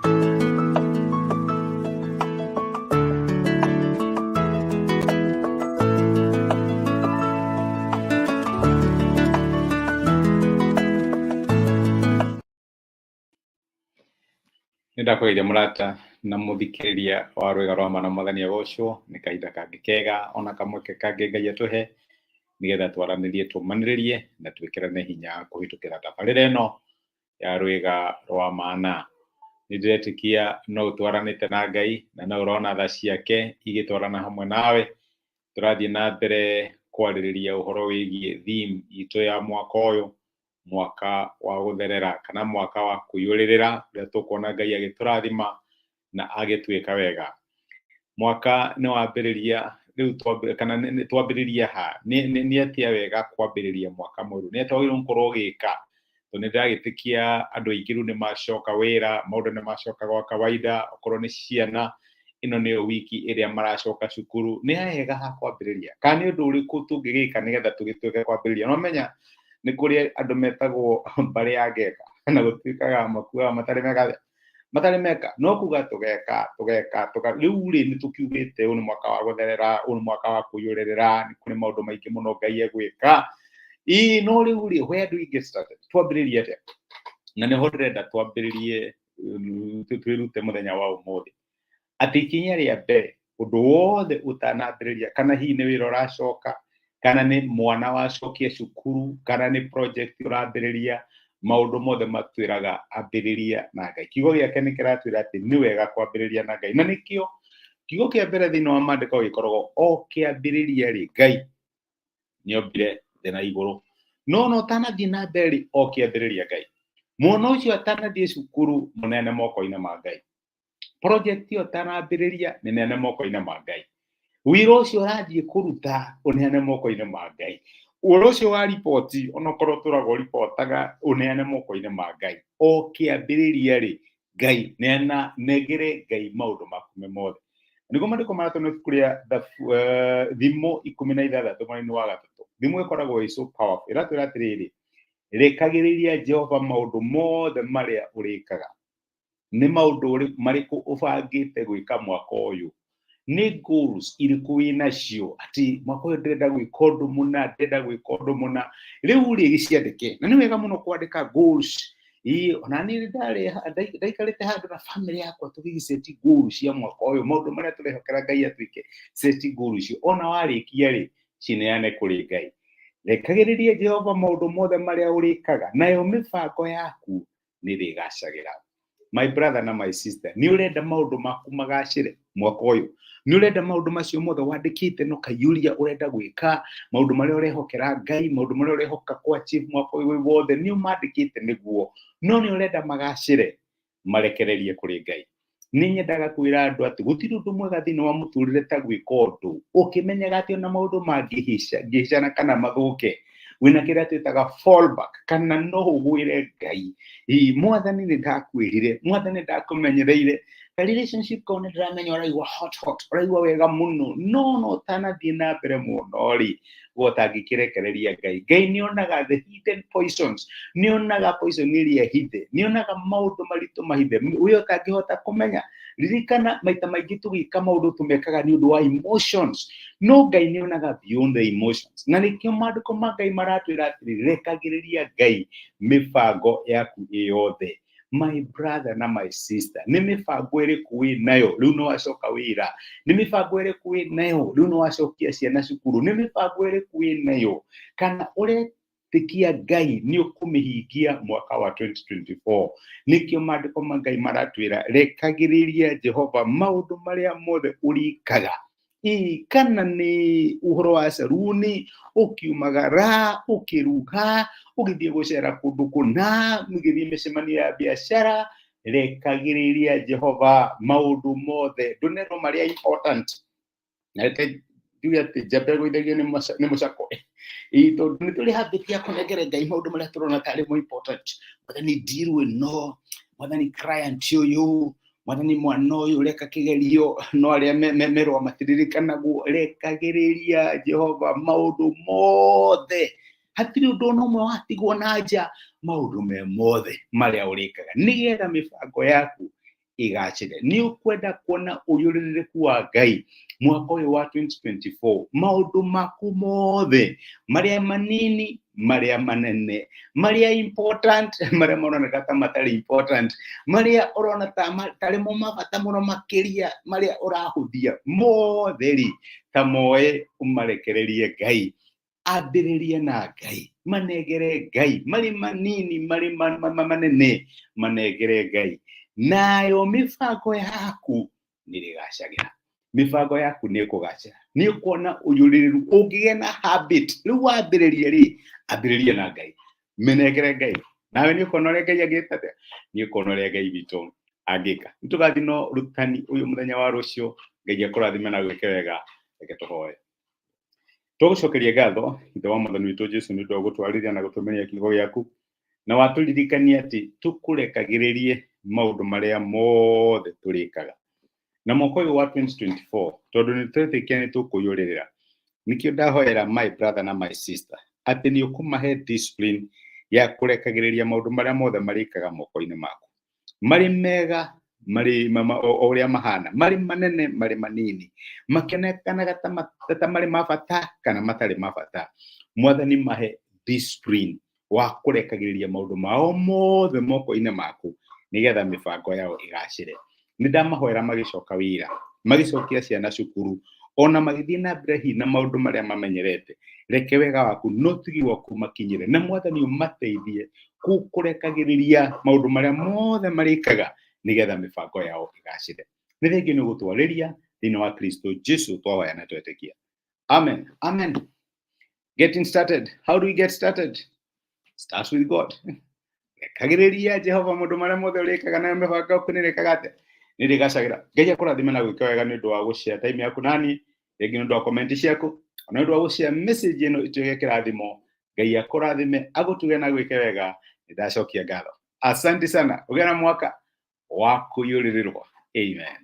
Nĩndakũgeithia mũrata na mũthikĩrĩria wa rwĩga rwa mana mwathani agocwo nĩ kahinda kangĩ kega ona kamweke kangĩ Ngai atũhe nĩgetha twaranĩrie tũmanĩrĩrie na twĩkĩrane hinya kũhĩtũkĩra tabarĩra ĩno ya rwĩga rwa mana. Nĩndĩretĩkia no ũtwaranĩte na Ngai na no ũrona tha ciake igĩtwarana hamwe nawe. Tũrathiĩ na mbere kwarĩrĩria ũhoro wĩgiĩ theme itũ ya mwaka ũyũ, mwaka wa gũtherera kana mwaka wa kwĩyũrĩrĩra ũrĩa tũkuona Ngai agĩtũrathima na agĩtwĩka wega. Mwaka nĩ wambĩrĩria rĩu kana nĩ twambĩrĩria ha nĩ atĩa wega kwambĩrĩria mwaka mwerũ, nĩ atĩa wagĩrĩirwo gũkorwo ũgĩka. Tondũ nĩndĩragĩtĩkia andũ aingĩ rĩu nĩ macoka wĩra, maũndũ nĩ macoka gwa kawaida, okorwo nĩ ciana ĩno nĩyo wiki ĩrĩa maracoka cukuru. Nĩ hega ha kwambĩrĩria kana nĩ ũndũ ũrĩkũ tũngĩgĩka nĩgetha tũgĩtuĩke kwambĩrĩria. No menya nĩ kũrĩ andũ metagwo mbarĩ ya ngeka na gũtuĩkaga makuaga matarĩ meka no kuga tũgeka rĩu rĩ nĩ tũkiugĩte ũyũ nĩ mwaka wa gũtherera, ũyũ nĩ mwaka wa kwĩyũrĩrĩra, nĩ kũrĩ maũndũ maingĩ mũno Ngai egwĩka. No rĩu rĩ where do we get started, twambĩrĩrie atĩa? Na nĩho ndĩrenda twambĩrĩrie twĩrute mũthenya wa ũmũthĩ atĩ ikinya rĩa mbere ũndũ wothe ũtanambĩrĩria, kana hihi nĩ wĩra ũracoka, kana nĩ mwana wacokia cukuru, kana nĩ project ũrambĩrĩria, maũndũ mothe matwĩraga ambĩrĩria na Ngai. Kiugo gĩake nĩ kĩratwĩra atĩ nĩ wega kwambĩrĩria na Ngai, na nĩkĩo kiugo kĩa mbere thĩinĩ wa maandĩko gĩkoragwo o kĩambĩrĩria rĩ Ngai nĩombire thĩ na igũrũ. No ũtanathiĩ na mbere rĩ o kĩambĩrĩria Ngai. Mwana ũcio atanathiĩ cukuru mũnene moko-inĩ ma Ngai. Project ĩyo ũtanambĩrĩria nĩ nene moko-inĩ ma Ngai. Wĩra ũcio ũrathiĩ kũruta ũneane moko-inĩ ma Ngai. Ũhoro ũcio wa riboti onokorwo tũragwo ripotaga ũneane moko-inĩ ma Ngai. O kĩambĩrĩria rĩ Ngai negere Ngai maũndũ maku mothe. Nĩguo maandĩko maratũma ibuku rĩa Thimo 16 mweri-inĩ wa gatatũ. Thimo ĩkoragwo ĩ so powerful. Ĩratwĩra atĩrĩrĩ, rekagĩrĩria Jehova maũndũ mothe marĩa ũrĩkaga. Nĩ maũndũ marĩkũ ũbangĩte gwĩka mwaka ũyũ? Nĩ goals irĩkũ wĩnacio atĩ mwaka ũyũ ndĩrenda gwĩka ũndũ mũna, ndĩrenda gwĩka ũndũ mũna? Rĩu rĩ gĩciandĩke, na nĩ wega mũno kwandĩka goals. Ona niĩ ndaikarĩte handũ na family yakwa tũgĩgĩseti goals cia mwaka ũyũ, maũndũ marĩa tũrehokera Ngai atwĩke, seti goals icio. Ona warĩkia rĩ cineane kũrĩ Ngai. Rekagĩrĩria Jehova maũndũ mothe marĩa ũrĩkaga, nayo mĩbango yaku nĩrĩgacagĩra. My brother na my sister, nĩ ũrenda maũndũ maku magacĩre mwaka ũyũ? Nĩ ũrenda maũndũ macio mothe wandĩkĩte no kaiyũria ũrenda gwĩka, maũndũ marĩa ũrehokera Ngai, maũndũ marĩa ũrehoka kwa achieve mwaka ũyũ wothe nĩ ũmandĩkĩte nĩguo, no nĩ ũrenda magacĩre? Marekererie kũrĩ Ngai. Nĩ nyendaga kwĩra andũ atĩ gũtirĩ ũndũ mwega thĩinĩ wa mũtũrĩre ta gwĩka ũndũ ũkĩmenyaga atĩ ona maũndũ mangĩhĩcana kana mathũke, wĩna kĩrĩa twĩtaga fallback, kana no ũgwĩre Ngai, Mwathani nĩ ndakwĩrire, Mwathani ndakũmenyereire, ka relationship kau nĩ ndĩramenya ũraigua hot, ũraigua wega mũno, no ũtanathiĩ na mbere mũno rĩ ũtangĩkĩrekereria Ngai. Ngai nĩonaga the hidden poisons, nĩonaga poison ĩrĩa hithe, nĩonaga maũndũ maritũ mahithe we ũtangĩhota kũmenya. Ririkana maita maingĩ tũgĩka maũndũ tũmekaga nĩ ũndũ wa emotions, no Ngai nĩonaga beyond the emotions. Na nĩkĩo maandĩko ma Ngai maratwĩra atĩrĩrĩ, rekagĩrĩria Ngai mĩbango yaku ĩyothe. My brother na my sister, nĩ mĩbango ĩrĩkũ wĩnayo rĩu nĩ wacoka wĩra? Nĩ mĩbango ĩrĩkũ wĩnayo rĩu nĩ wacokia ciana cukuru? Nĩ mĩbango ĩrĩkũ wĩnayo kana ũretĩkia Ngai nĩ ũkũmĩhingia mwaka wa 2024? Nĩkĩo maandĩko ma Ngai maratwĩra rekagĩrĩria Jehova maũndũ marĩa mothe ũrĩkaga. Kana nĩ ũhoro wa saruni, ũkiumagara, ũkĩruga, ũgĩthiĩ gũcera kũndũ kũna, mũgĩthiĩ mĩcemanio ya biacara, rekagĩrĩria Jehova maũndũ mothe. Ndũnerwo marĩa important. Na reke njuge atĩ njambe gũithagio nĩ mũcako. Tondũ nĩ tũrĩ habit ya kũnengera Ngai maũndũ marĩa tũrona tarĩ mo important. Mwathani deal with no, Mwathani client ũyũ, Mwathani mwana ũyũ reka kĩgerio, no arĩa merwa matiririkanaguo. Rekagĩrĩria Jehova maũndũ mothe. Hatirĩ ũndũ ona ũmwe watigwo na nja, maũndũ me mothe marĩa ũrĩkaga, nĩgetha mĩbango yaku igacire ni ukwenda kuona uyuririku wa Ngai mwaka uyu wa 2024 maundu maku mothe maria manini maria manene maria important maria maroneka ta matari important maria urona ta matari mo mabata muno makiria maria urahuthia motheri ta moe umarekererie Ngai ambĩrĩria na Ngai manegere Ngai mari manini mari manene manegere Ngai nayo mĩbango yaku nĩrĩgacagira mĩbango yaku nĩkũgacĩra nĩ ũkuona ũyũrĩrĩru ũngĩgĩa na habit rĩu ambĩrĩria na Ngai menegere Ngai nawe nĩ ũkuona ũrĩa Ngai agĩka atĩa nĩ ũkuona ũrĩa Ngai witũ angĩka nĩtũgathiĩ no rũtani ũyũ mũthenya wa rũciũ Ngai akũrathime na gwĩke wega reke tũhoye tũgũcokeria ngatho ithe wa mwathani witũ Jesũ nĩ ũndũ wa gũtwarithia na gũtũmenyia kiugo gĩaku na watũririkania atĩ tũkũrekagĩrĩrie maũndũ marĩa mothe tũrĩkaga na mwaka ũyũ wa 2024 tondũ nĩ twetĩkia nĩ tũkũiyũrĩrĩra nĩkĩo ndahoera my brother na my sister atĩ nĩ ũkũmahe discipline ya kũrekagĩrĩria maũndũ marĩa mothe marĩkaga moko-inĩ maku marĩ mega marĩ ũrĩa mahana marĩ manene marĩ manini makĩonekanaga ta marĩ mabata kana matarĩ mabata mwathani mahe discipline wa kũrekagĩrĩria maũndũ mao mothe moko-inĩ maku nĩgetha mĩbango yao igacĩre nĩ ndamahoera magĩcoka wĩra magĩcokia ciana cukuru ona magĩthiĩ na mbere hihi na maũndũ marĩa mamenyerete reke wega waku no tigi waku makinyĩre na mwathani ũmateithie kũrekagĩrĩria maũndũ marĩa mothe marĩkaga nĩgetha mĩbango yao igacĩre nĩ thengiũ nĩ gũtwarĩria thĩinĩ wa Kristo Jesũ twahoya na twetĩkia amen amen. Getting started. How do we get started? Starts with God. Rekagĩrĩria Jehova maũndũ marĩa mothe ũrĩkaga na mĩbango yaku nĩrĩkaga atĩa nĩrĩgacagĩra Ngai akũrathime na gwĩka wega nĩ ũndũ wa gũshare time yaku nani rĩngĩ nĩ ũndũ wa comment ciaku ona nĩ ũndũ wa gũshare message ĩno ĩtuĩke kĩrathimo Ngai akũrathime agũtuge na gwĩke wega nĩndacokia ngatho asante sana ũgĩe na mwaka wa kũiyũrĩrĩrwo amen.